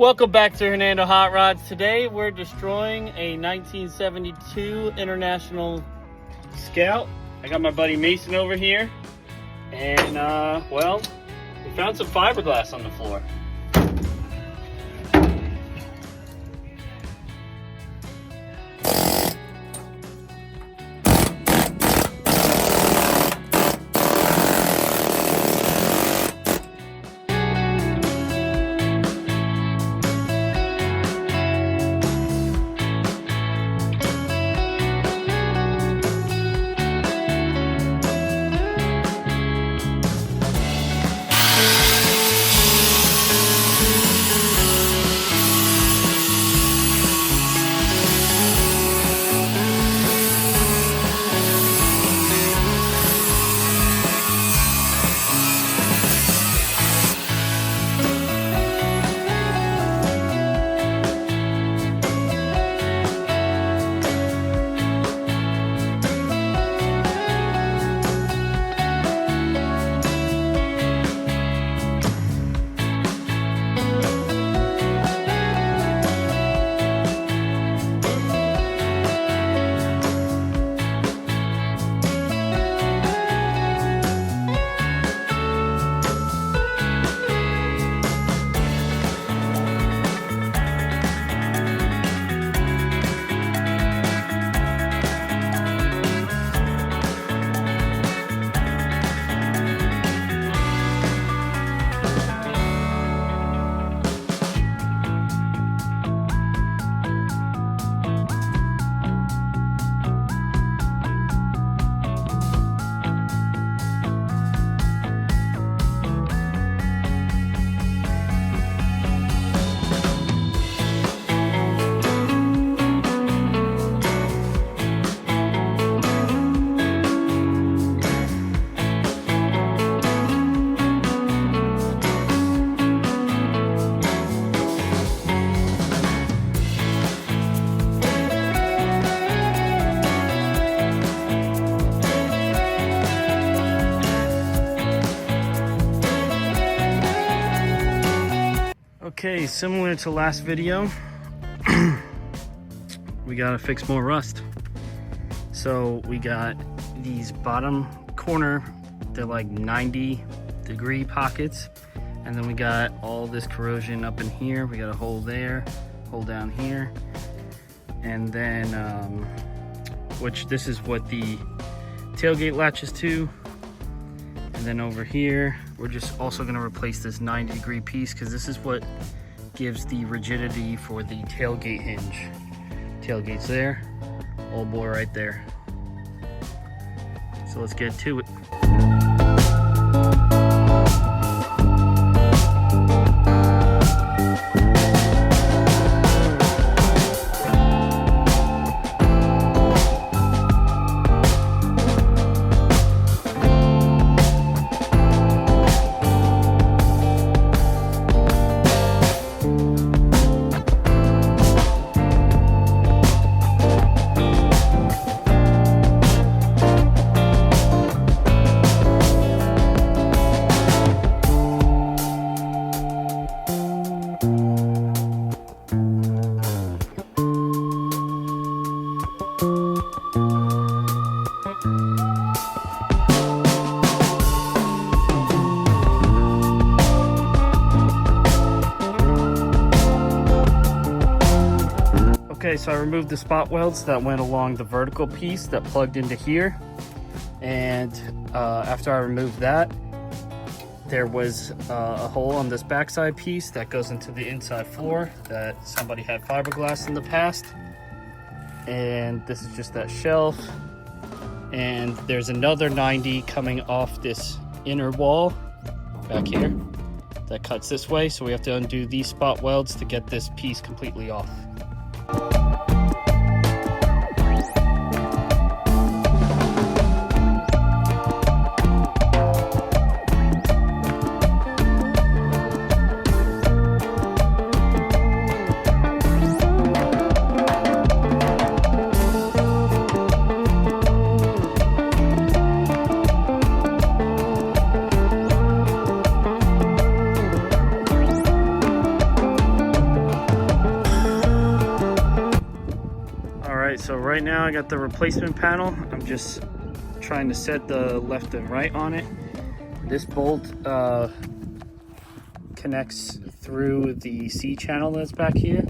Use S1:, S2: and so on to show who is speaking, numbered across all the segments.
S1: Welcome back to Hernando Hot Rods. Today we're destroying a 1972 International Scout. I got my buddy Mason over here, and well, we found some fiberglass on the floor. Okay, similar to last video, we gotta fix more rust. So we got these bottom corner, they're like 90-degree pockets, and then we got all this corrosion up in here. We got a hole there, hole down here, and then which this is what the tailgate latches to. And then over here, we're just also gonna replace this 90-degree piece because this is what gives the rigidity for the tailgate hinge. Tailgate's there, old boy right there. So let's get to it. Okay, so I removed the spot welds that went along the vertical piece that plugged into here. And after I removed that, there was a hole on this backside piece that goes into the inside floor that somebody had fiberglass in the past. And this is just that shelf. And there's another 90 coming off this inner wall back here that cuts this way. So we have to undo these spot welds to get this piece completely off. right, so right now I got the replacement panel. I'm just trying to set the left and right on it. This bolt connects through the C channel that's back here,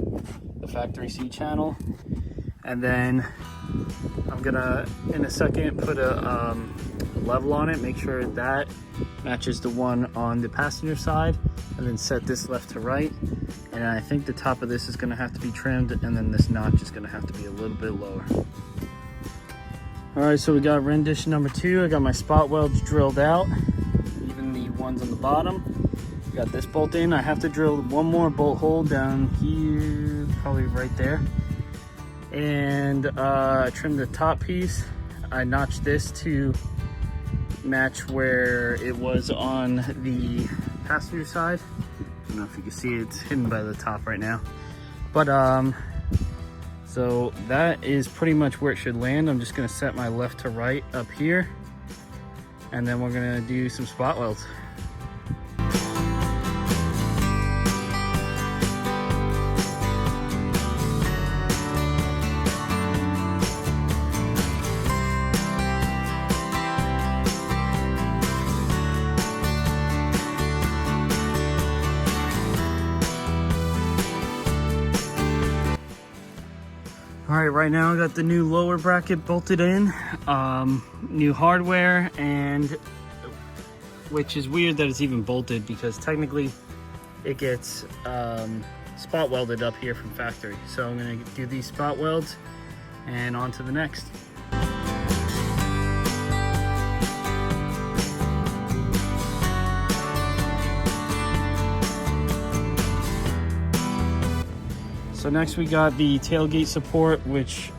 S1: the factory C channel. And then I'm gonna, in a second, put a level on it, make sure that matches the one on the passenger side, and then set this left to right. And I think the top of this is gonna have to be trimmed, and then this notch is gonna have to be a little bit lower. All right, so we got rendition number 2. I got my spot welds drilled out, even the ones on the bottom. Got this bolt in. I have to drill one more bolt hole down here, probably right there. And I trimmed the top piece. I notched this to match where it was on the passenger side. I don't know if you can see it, it's hidden by the top right now. But so that is pretty much where it should land. I'm just gonna set my left to right up here, and then we're gonna do some spot welds. All right, right now I got the new lower bracket bolted in, new hardware, and which is weird that it's even bolted because technically it gets spot welded up here from factory. So I'm gonna do these spot welds and on to the next. So next we got the tailgate support, which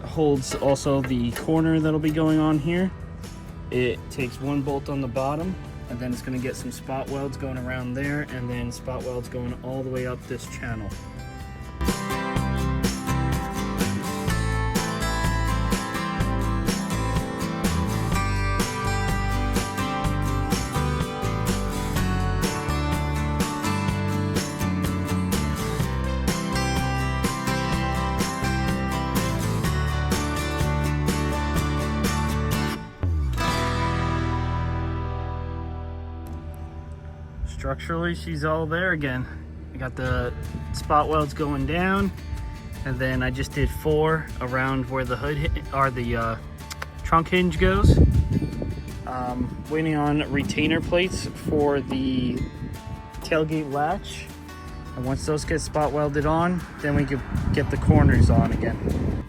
S1: holds also the corner that'll be going on here. It takes one bolt on the bottom, and then it's gonna get some spot welds going around there, and then spot welds going all the way up this channel. Structurally, she's all there again. I got the spot welds going down, and then I just did 4 around where the hood or the trunk hinge goes. Waiting on retainer plates for the tailgate latch, and once those get spot welded on, then we can get the corners on again.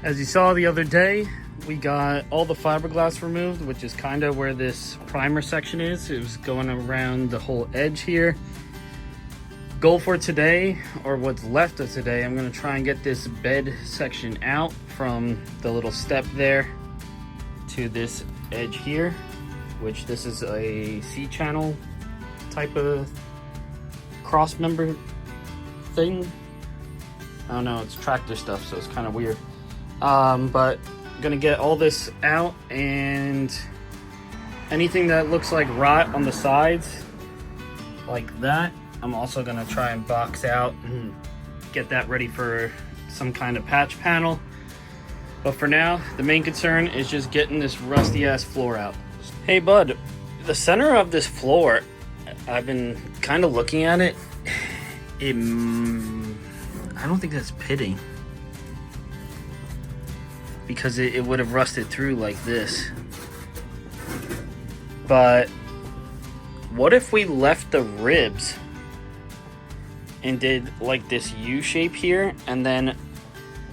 S1: As you saw the other day, we got all the fiberglass removed, which is kind of where this primer section is. It was going around the whole edge here. Goal for today, or what's left of today, I'm gonna try and get this bed section out from the little step there to this edge here, which this is a C-channel type of cross member thing. I don't know, it's tractor stuff, so it's kind of weird. But I'm gonna get all this out, and anything that looks like rot on the sides like that, I'm also gonna try and box out and get that ready for some kind of patch panel. But for now, the main concern is just getting this rusty ass floor out. Hey bud, the center of this floor, I've been kind of looking at it. I don't think that's pitting, because it would have rusted through like this. But what if we left the ribs and did like this U shape here, and then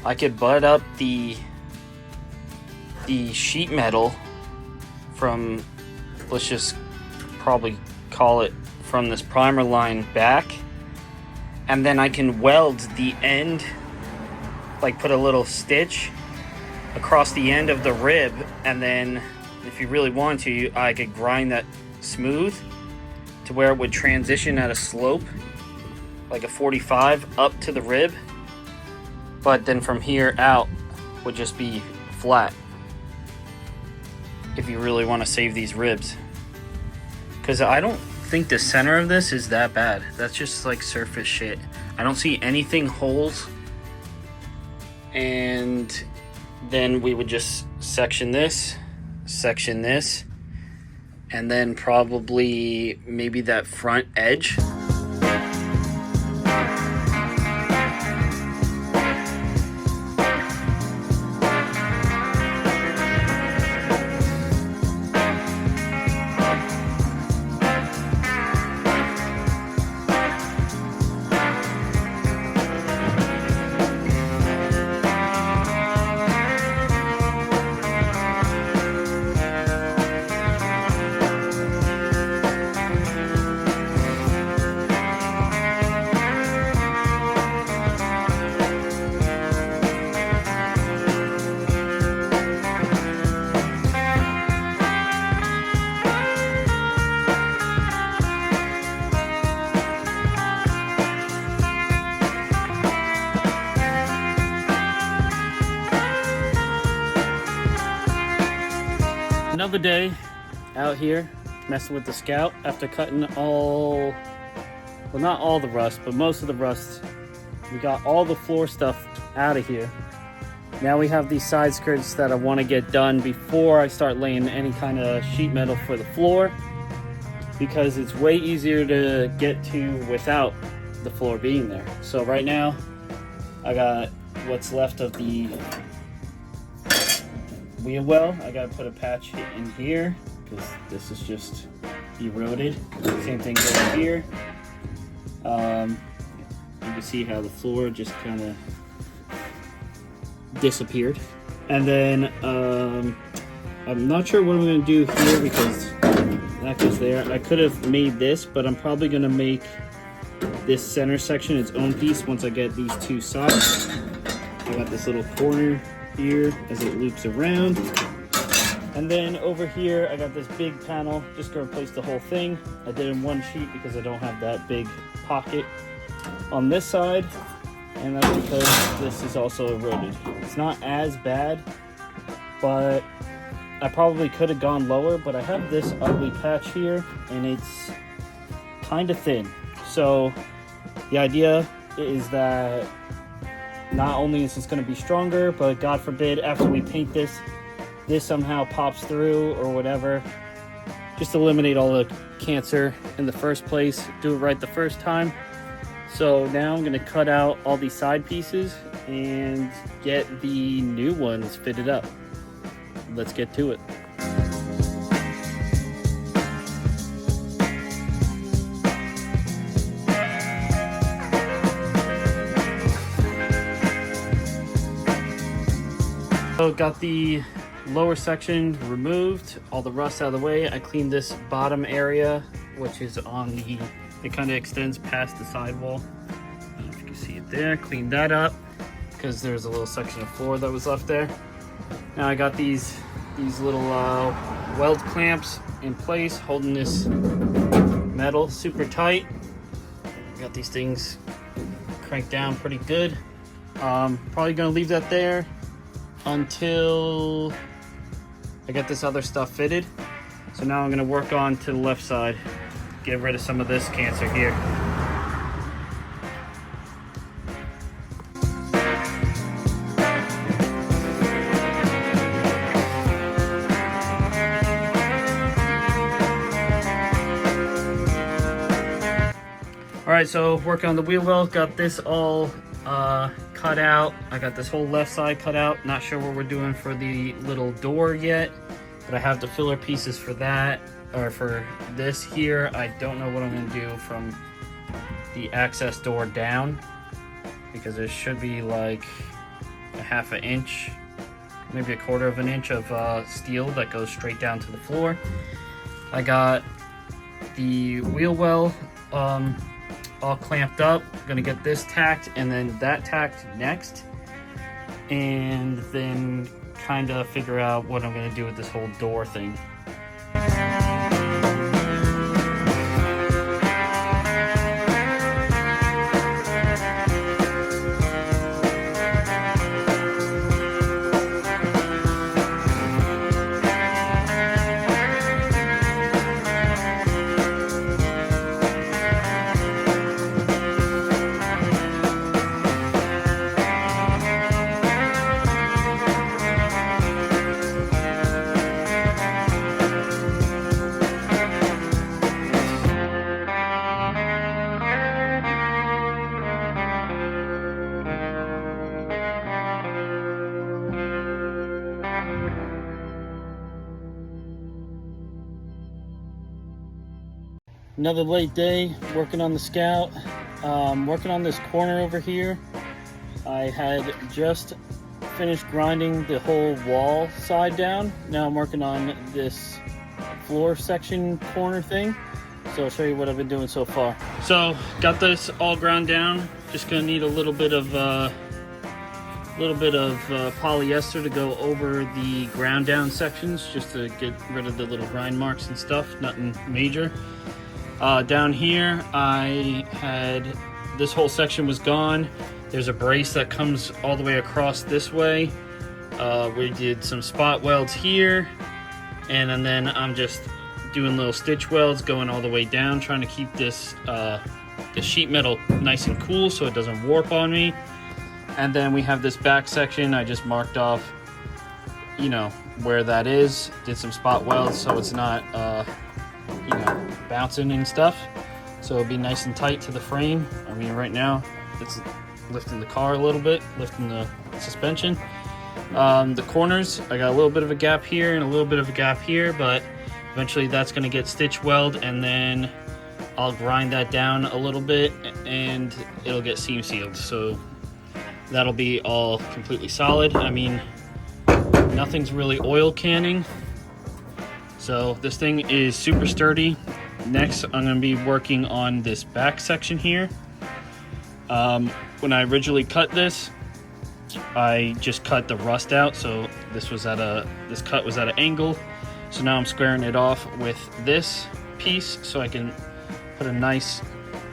S1: I could butt up the sheet metal from, let's just probably call it from this primer line back, and then I can weld the end, like put a little stitch across the end of the rib, and then if you really want to, I could grind that smooth to where it would transition at a slope like a 45 up to the rib, but then from here out would just be flat if you really want to save these ribs. Because I don't think the center of this is that bad. That's just like surface shit. I don't see anything holes and then we would just section this, and then probably maybe that front edge. Another day out here messing with the Scout after cutting all, well, not all the rust, but most of the rust. We got all the floor stuff out of here. Now we have these side skirts that I want to get done before I start laying any kind of sheet metal for the floor, because it's way easier to get to without the floor being there. So right now I got what's left of the wheel well. I gotta put a patch in here because this is just eroded. Same thing over here. You can see how the floor just kind of disappeared. And then I'm not sure what I'm gonna do here because that goes there. I could have made this, but I'm probably gonna make this center section its own piece once I get these two sides. I got this little corner here as it loops around, and then over here I got this big panel. Just gonna replace the whole thing. I did in one sheet because I don't have that big pocket on this side, and that's because this is also eroded. It's not as bad, but I probably could have gone lower, but I have this ugly patch here and it's kind of thin. So the idea is that not only is this going to be stronger, but God forbid after we paint this somehow pops through or whatever, just eliminate all the cancer in the first place, do it right the first time. So now I'm going to cut out all these side pieces and get the new ones fitted up. Let's get to it. So got the lower section removed, all the rust out of the way. I cleaned this bottom area, which is on the, it kind of extends past the sidewall. I don't know if you can see it there. Cleaned that up because there's a little section of floor that was left there. Now I got these little weld clamps in place, holding this metal super tight. Got these things cranked down pretty good. Probably gonna leave that there until I get this other stuff fitted. So now I'm gonna work on to the left side, get rid of some of this cancer here. All right, so working on the wheel well, got this all cut out. I got this whole left side cut out. Not sure what we're doing for the little door yet, but I have the filler pieces for that, or for this here. I don't know what I'm gonna do from the access door down, because there should be like a ½ an inch, maybe a quarter of an inch of steel that goes straight down to the floor. I got the wheel well all clamped up. Gonna get this tacked and then that tacked next, and then kind of figure out what I'm gonna do with this whole door thing. Another late day working on the Scout. Working on this corner over here. I had just finished grinding the whole wall side down. Now I'm working on this floor section corner thing. So I'll show you what I've been doing so far. So got this all ground down. Just gonna need a little bit of polyester to go over the ground down sections, just to get rid of the little grind marks and stuff. Nothing major. Down here, I had this whole section was gone. There's a brace that comes all the way across this way. We did some spot welds here, and then I'm just doing little stitch welds going all the way down, trying to keep this the sheet metal nice and cool so it doesn't warp on me. And then we have this back section. I just marked off, you know, where that is. Did some spot welds so it's not, you know, bouncing and stuff. So it'll be nice and tight to the frame. I mean, right now it's lifting the car a little bit, lifting the suspension. The corners, I got a little bit of a gap here and a little bit of a gap here, but eventually that's going to get stitch weld, and then I'll grind that down a little bit and it'll get seam sealed. So that'll be all completely solid. I mean, nothing's really oil canning. So this thing is super sturdy. Next, I'm going to be working on this back section here. When I originally cut this, I just cut the rust out. So this cut was at an angle. So now I'm squaring it off with this piece so I can put a nice,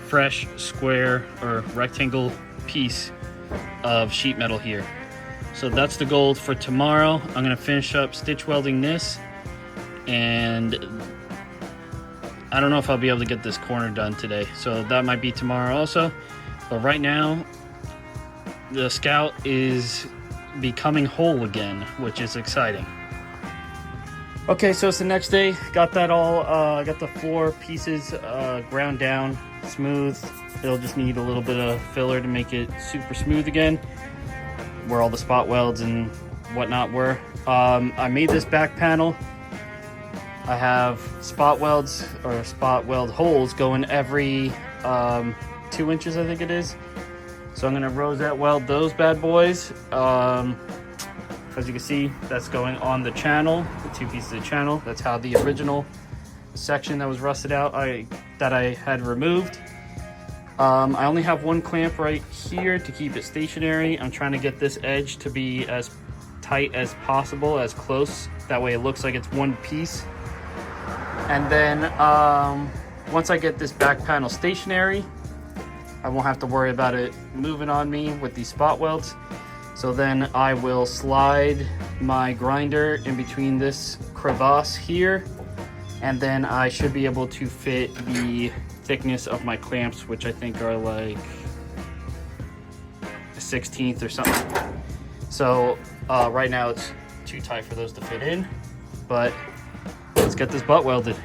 S1: fresh, square or rectangle piece of sheet metal here. So that's the goal for tomorrow. I'm gonna finish up stitch welding this, and I don't know if I'll be able to get this corner done today. So that might be tomorrow also. But right now, the Scout is becoming whole again, which is exciting. Okay, so it's the next day. Got that all, got the floor pieces ground down, smooth. It'll just need a little bit of filler to make it super smooth again, where all the spot welds and whatnot were. I made this back panel. I have spot welds or spot weld holes going every 2 inches, I think it is. So I'm gonna rosette weld those bad boys. As you can see, that's going on the channel, the 2 pieces of channel. That's how the original section that was rusted out that I had removed. I only have one clamp right here to keep it stationary. I'm trying to get this edge to be as tight as possible, as close. That way it looks like it's one piece. And then once I get this back panel stationary, I won't have to worry about it moving on me with these spot welds. So then I will slide my grinder in between this crevasse here, and then I should be able to fit the thickness of my clamps, which I think are like a 1/16 or something. So right now it's too tight for those to fit in, but let's get this butt welded.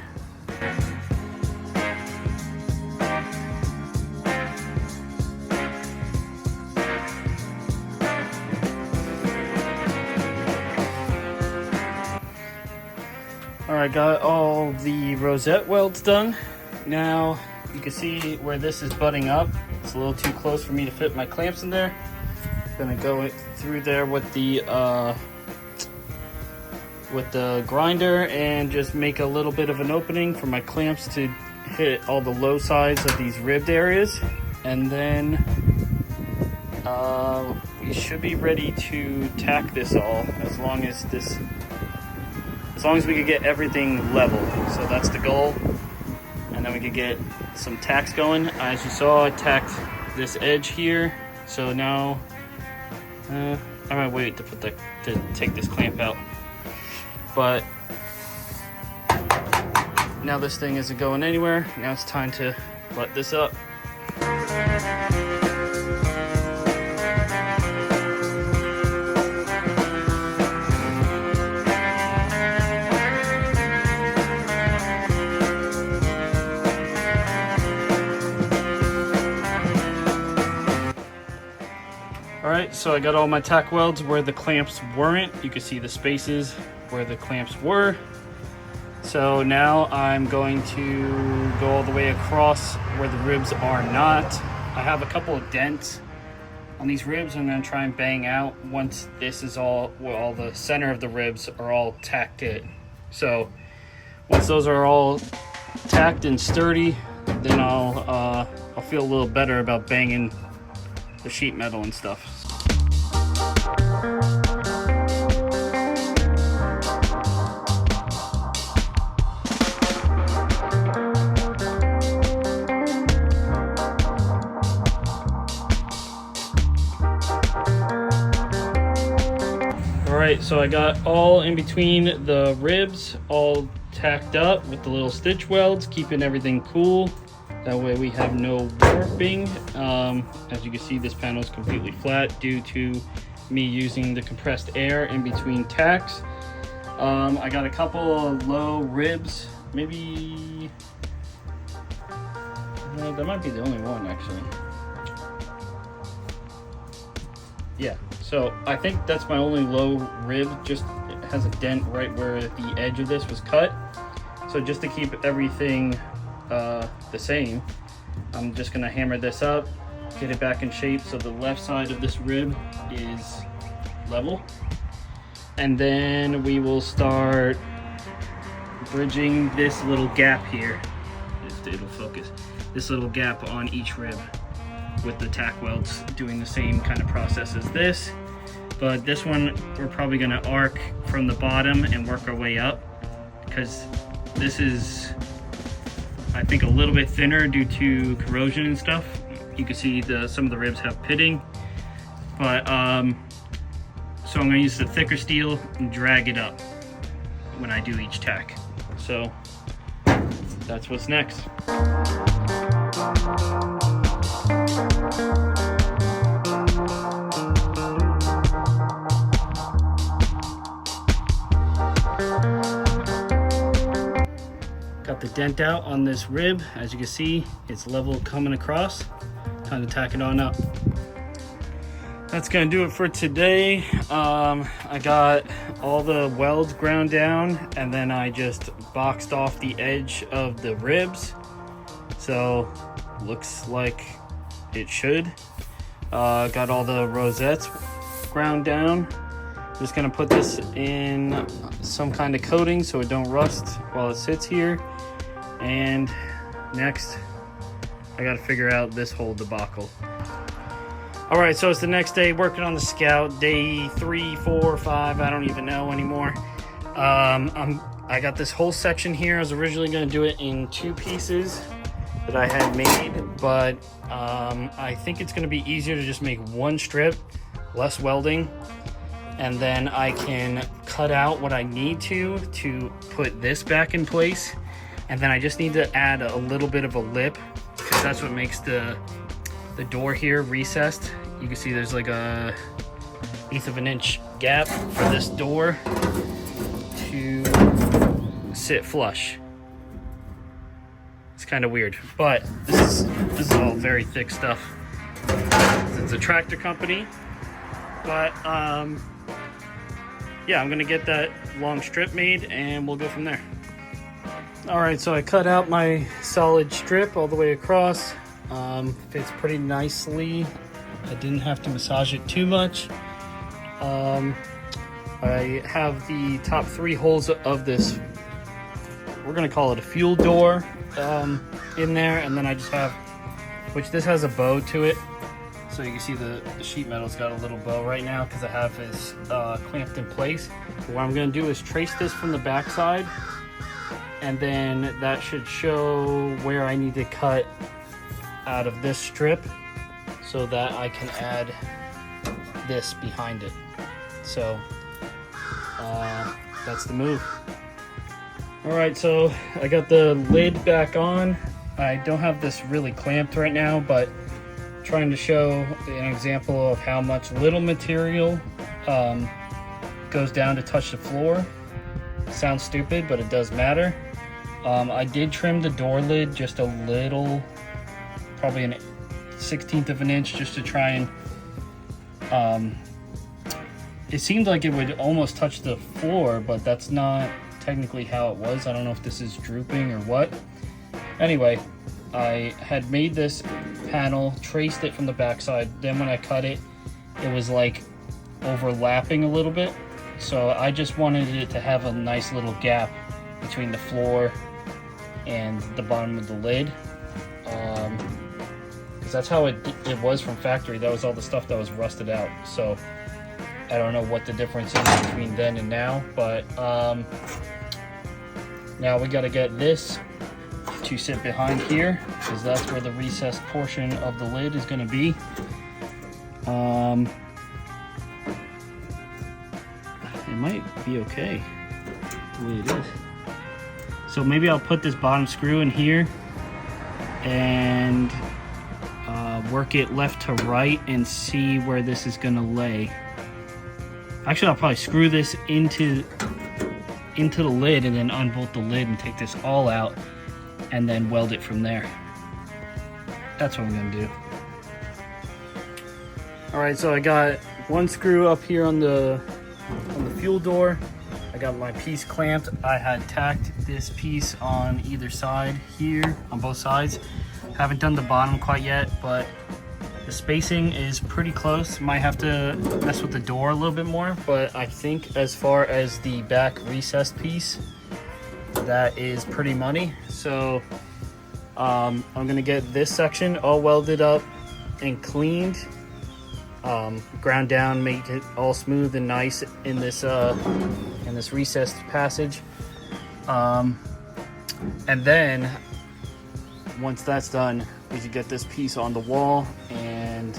S1: Alright, got all the rosette welds done. Now you can see where this is butting up. It's a little too close for me to fit my clamps in there. Gonna go through there with the grinder and just make a little bit of an opening for my clamps to hit all the low sides of these ribbed areas, and then we should be ready to tack this all, as long as we could get everything level. So that's the goal. And then we could get some tacks going. As you saw, I tacked this edge here. So now I might wait to take this clamp out. But now this thing isn't going anywhere. Now it's time to butt this up. Alright, so I got all my tack welds where the clamps weren't. You can see the spaces where the clamps were. So now I'm going to go all the way across where the ribs are not. I have a couple of dents on these ribs. I'm going to try and bang out once this is all, well, the center of the ribs are all tacked in. So once those are all tacked and sturdy, then I'll feel a little better about banging the sheet metal and stuff. Alright, so I got all in between the ribs all tacked up with the little stitch welds, keeping everything cool. That way we have no warping. As you can see, this panel is completely flat due to me using the compressed air in between tacks. I got a couple of low ribs, maybe, that might be the only one actually. Yeah, so I think that's my only low rib, just it has a dent right where the edge of this was cut. So just to keep everything the same, I'm just gonna hammer this up, get it back in shape so the left side of this rib is level. And then we will start bridging this little gap here, if it'll focus, this little gap on each rib, with the tack welds doing the same kind of process as this. But this one we're probably going to arc from the bottom and work our way up, because this is, I think, a little bit thinner due to corrosion and stuff. You can see some of the ribs have pitting, but so I'm going to use the thicker steel and drag it up when I do each tack. So that's what's next. Got the dent out on this rib. As you can see, it's level coming across. Time to tack it on up. That's gonna do it for today. I got all the welds ground down, and then I just boxed off the edge of the ribs. So looks like it should. Got all the rosettes ground down. Just gonna put this in some kind of coating so it don't rust while it sits here. And next, I gotta figure out this whole debacle. All right, so it's the next day working on the Scout, day 3, 4, 5, I don't even know anymore. I got this whole section here. I was originally gonna do it in 2 pieces that I had made, but I think it's gonna be easier to just make 1 strip, less welding, and then I can cut out what I need to put this back in place. And then I just need to add a little bit of a lip, because that's what makes the door here recessed. You can see there's like a 1/8 of an inch gap for this door to sit flush. It's kind of weird, but this is all very thick stuff. It's a tractor company, but yeah, I'm gonna get that long strip made and we'll go from there. All right, so I cut out my solid strip all the way across. Fits pretty nicely. I didn't have to massage it too much. I have the top 3 holes of this, we're gonna call it a fuel door, in there, and then I just have, which this has a bow to it. So you can see the sheet metal's got a little bow right now because I have this clamped in place. What I'm gonna do is trace this from the back side, and then that should show where I need to cut out of this strip so that I can add this behind it. So that's the move. All right, so I got the lid back on. I don't have this really clamped right now, but trying to show an example of how much little material goes down to touch the floor. Sounds stupid, but it does matter. I did trim the door lid just a little, probably an 1/16 of an inch, just to try and, it seemed like it would almost touch the floor, but that's not technically how it was. I don't know if this is drooping or what. Anyway, I had made this panel, traced it from the backside. Then when I cut it, it was like overlapping a little bit. So I just wanted it to have a nice little gap between the floor and the bottom of the lid. Because that's how it was from factory. That was all the stuff that was rusted out. So I don't know what the difference is between then and now, but now we got to get this to sit behind here, because that's where the recessed portion of the lid is going to be. It might be okay the way it is. So maybe I'll put this bottom screw in here and work it left to right and see where this is going to lay. Actually, I'll probably screw this into the lid and then unbolt the lid and take this all out and then weld it from there. That's what I'm gonna do. All right, so I got one screw up here on the fuel door. I got my piece clamped. I had tacked this piece on either side here, on both sides. Haven't done the bottom quite yet, but the spacing is pretty close. Might have to mess with the door a little bit more, but I think as far as the back recessed piece, that is pretty money. So I'm gonna get this section all welded up and cleaned, ground down, make it all smooth and nice in this recessed passage. And then once that's done, we should get this piece on the wall and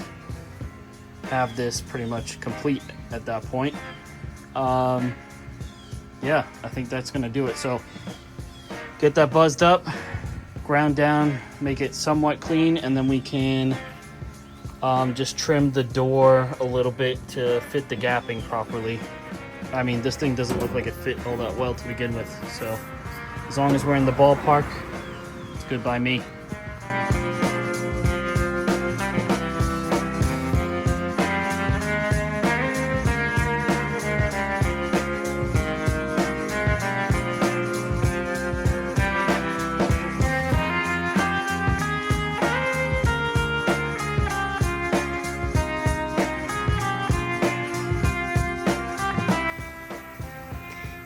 S1: have this pretty much complete at that point. Yeah, I think that's gonna do it. So get that buzzed up, ground down, make it somewhat clean, and then we can just trim the door a little bit to fit the gapping properly. I mean, this thing doesn't look like it fit all that well to begin with, so as long as we're in the ballpark, it's good by me.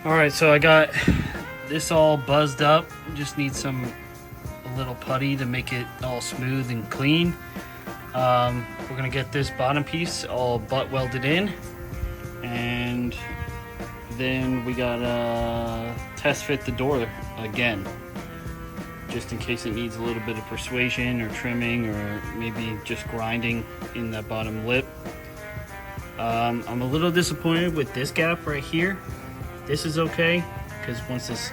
S1: All right, so I got this all buzzed up. Just need a little putty to make it all smooth and clean. We're gonna get this bottom piece all butt welded in, and then we gotta test fit the door again, just in case it needs a little bit of persuasion or trimming or maybe just grinding in that bottom lip. I'm a little disappointed with this gap right here. This is okay, because once this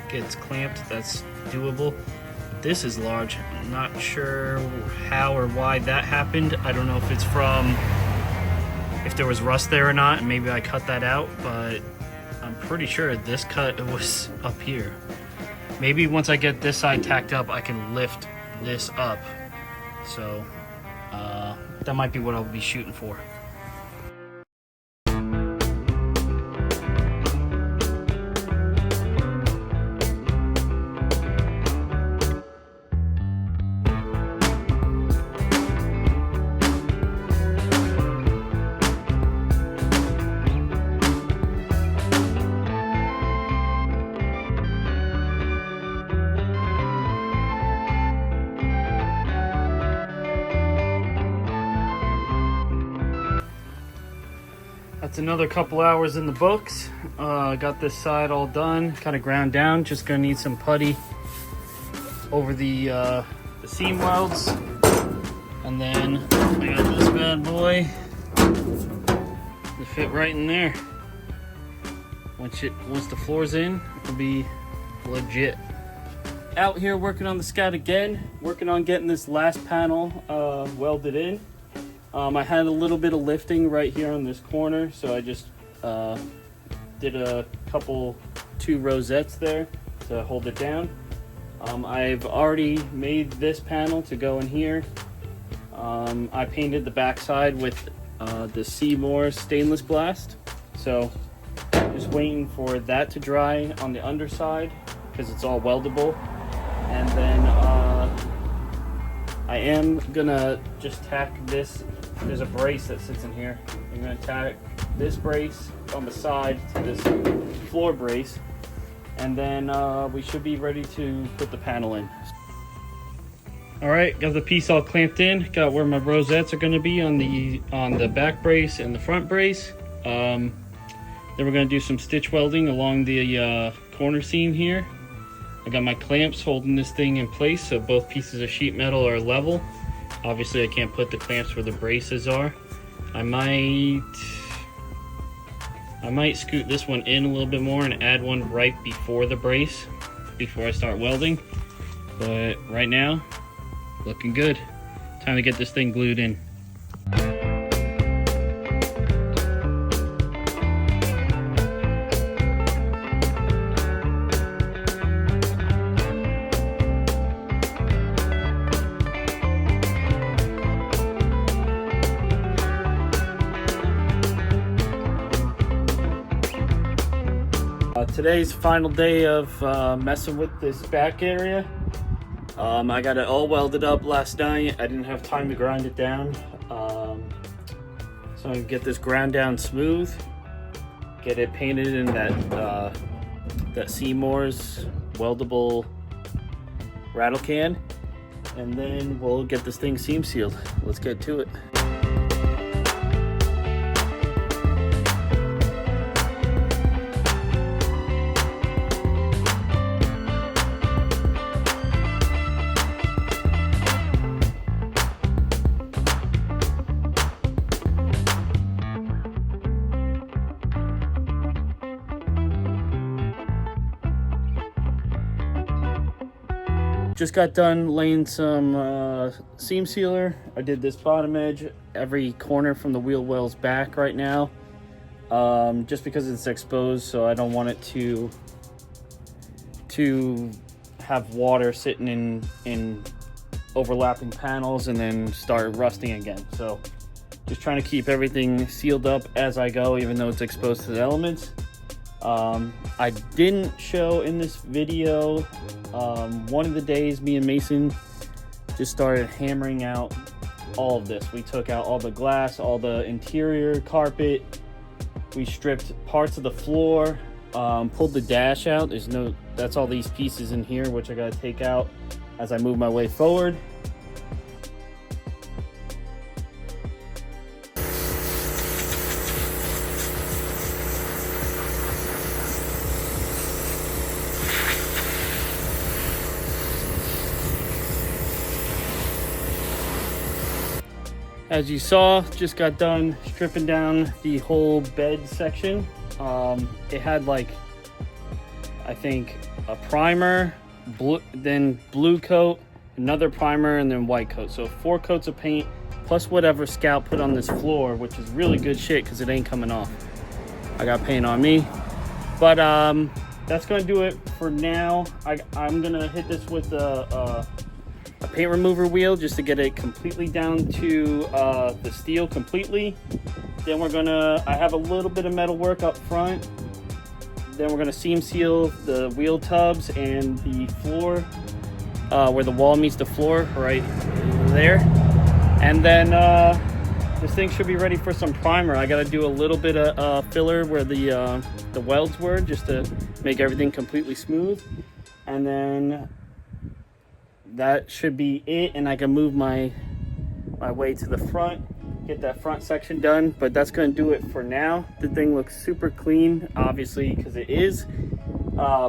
S1: gets clamped, that's doable. This is large. I'm not sure how or why that happened. I don't know if it's from, if there was rust there or not, and maybe I cut that out, but I'm pretty sure this cut was up here. Maybe once I get this side tacked up, I can lift this up. So that might be what I'll be shooting for. That's another couple hours in the books. Got this side all done, kind of ground down. Just gonna need some putty over the seam welds, and then I got this bad boy to fit right in there. Once the floor's in, it'll be legit. Out here working on the Scout again, working on getting this last panel welded in. I had a little bit of lifting right here on this corner, so I just did two rosettes there to hold it down. I've already made this panel to go in here. I painted the backside with the Seymour stainless blast, so just just waiting for that to dry on the underside because it's all weldable. And then I am gonna just tack this. There's a brace that sits in here. I'm gonna tack this brace on the side to this floor brace, and then we should be ready to put the panel in. All right, got the piece all clamped in. Got where my rosettes are gonna be on the back brace and the front brace. Then we're gonna do some stitch welding along the corner seam here. I got my clamps holding this thing in place so both pieces of sheet metal are level. Obviously I can't put the clamps where the braces are. I might scoot this one in a little bit more and add one right before the brace before I start welding. But right now, looking good. Time to get this thing glued in. Today's final day of messing with this back area. I got it all welded up last night. I didn't have time to grind it down. So I'm gonna get this ground down smooth, get it painted in that Seymour's weldable rattle can, and then we'll get this thing seam sealed. Let's get to it. Just got done laying some seam sealer. I did this bottom edge, every corner from the wheel wells back right now, just because it's exposed, so I don't want it to have water sitting in overlapping panels and then start rusting again. So just trying to keep everything sealed up as I go, even though it's exposed to the elements. I didn't show in this video, one of the days me and Mason just started hammering out all of this. We took out all the glass, all the interior carpet, we stripped parts of the floor, pulled the dash out. That's all these pieces in here, which I gotta take out as I move my way forward. As you saw, just got done stripping down the whole bed section. It had like, I think, a primer, then blue coat, another primer, and then white coat. So 4 coats of paint, plus whatever Scout put on this floor, which is really good shit because it ain't coming off. I got paint on me. But that's gonna do it for now. I'm gonna hit this with a paint remover wheel just to get it completely down to the steel completely. Then I have a little bit of metal work up front. Then we're gonna seam seal the wheel tubs and the floor where the wall meets the floor right there. And then this thing should be ready for some primer. I gotta do a little bit of filler where the welds were, just to make everything completely smooth. And then that should be it, and I can move my way to the front, get that front section done. But that's going to do it for now. The thing looks super clean, obviously, because it is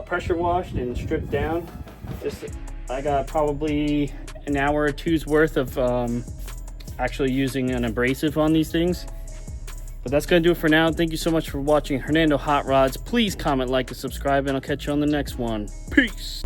S1: pressure washed and stripped down. I got probably an hour or two's worth of actually using an abrasive on these things. But that's going to do it for now. Thank you so much for watching Hernando Hot Rods. Please comment, like, and subscribe, and I'll catch you on the next one. Peace.